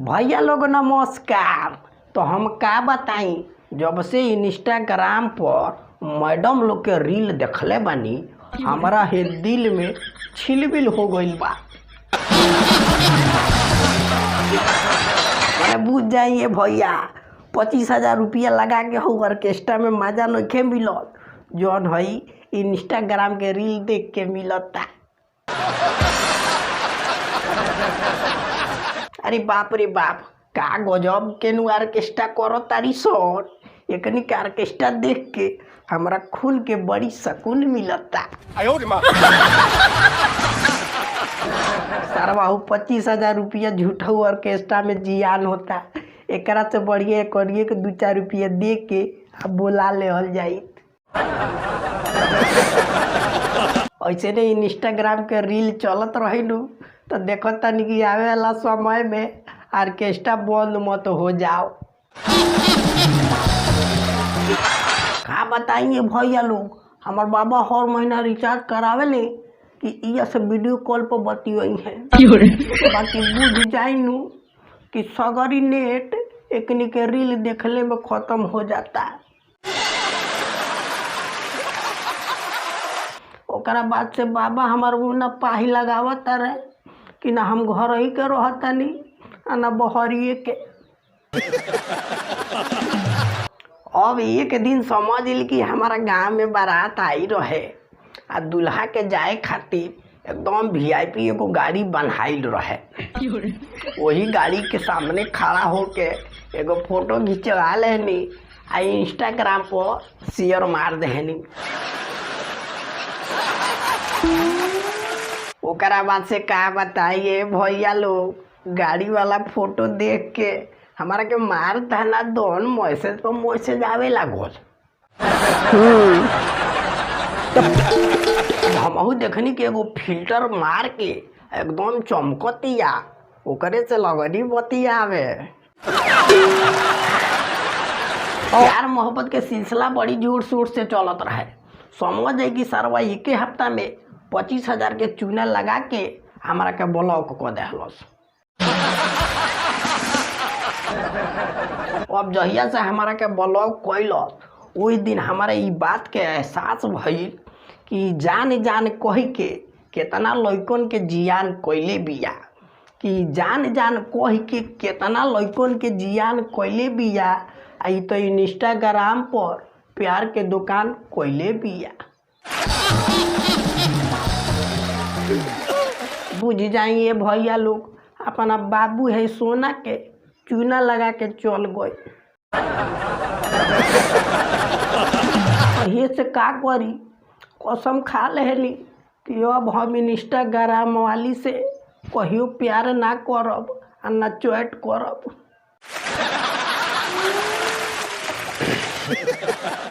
भैया लोग नमस्कार। तो हम का बताई, जब से इंस्टाग्राम पर मैडम लोग के रील देखले बानी हमारा हे दिल में छिलबिल हो गइल बा। मैंने बुझ जाइए भैया 25,000 रुपया लगा के हो ऑर्केस्ट्रा में मजा नइखे मिलत जौन हई इंस्टाग्राम के रील देख के मिलता। अरे बाप रे बाप, का गजब के नु ऑर्केस्ट्रा करो तारी सन। एकनी के ऑर्केस्ट्रा देख के हमरा खुल के बड़ी सुकून मिलता। सारा 25,000 रुपया झूठा ऑर्केस्ट्रा में जियान होता। एकरा से बढ़िया करिए के 2-4 रुपया दे के अब बोला लेहल जाइत। ऐसे ने इंस्टाग्राम के रील चलत रही नु तो देखो तनी कि आवे वाला समय में ऑर्केस्ट्रा बंद मत हो जाओ। का बताइए भैया लोग, हमार बाबा हर महीना रिचार्ज करावे ले कि इया से वीडियो कॉल पर बतियाई है। बाकी बुझ जाई नु कि सगरी नेट एकनी के रील देखले में खत्म हो जाता। ओकरा बाद से बाबा हमार ना पाही लगावत रहे कि ना हम घर ही के रहतनी ना बहरिए के। अब एक दिन समझ ली कि हमारा गांव में बारात आई रहे आ दूल्हा के जाए खातिर एकदम VIP एगो गाड़ी बनाइल रहे। वही गाड़ी के सामने खड़ा होके एगो फोटो खिंचवा लेनी आ इंस्टाग्राम पर शेयर मार देनी। ओकरा बाद से का बताइए भैया लोग, गाड़ी वाला फोटो देख के हमारा के मार धना दोन मैसेज पर मैसेज आवे लागल। हमहू देखनी कि एगो फिल्टर मार के एकदम चमकतिया, ओकरे से लगनी बतियावे। प्यार मोहब्बत के सिलसिला बड़ी जोर शोर से चलत रहे। समझ जाए कि सरवा एक हफ्ता में 25,000 के चूना लगा के हमारा के ब्लॉक कर देहलस। अब जहिया से हमारा के ब्लॉक कैलस वही दिन हमारा ई बात के एहसास भइल कि जान जान कह के केतना लइकन के जियान कैले बिया, कि जान जान कह के केतना लइकन के जियान कैले बिया। आ ई तो इंस्टाग्राम पर प्यार के दुकान कैले बिया। बुझ जाइए भैया लोग, अपना बाबू है सोना के चूना लगा के चल गए। ये से का करी, कसम खा लेली कि अब हम इंस्टाग्राम वाली से कहियो प्यार ना करब आ ना चैट करब।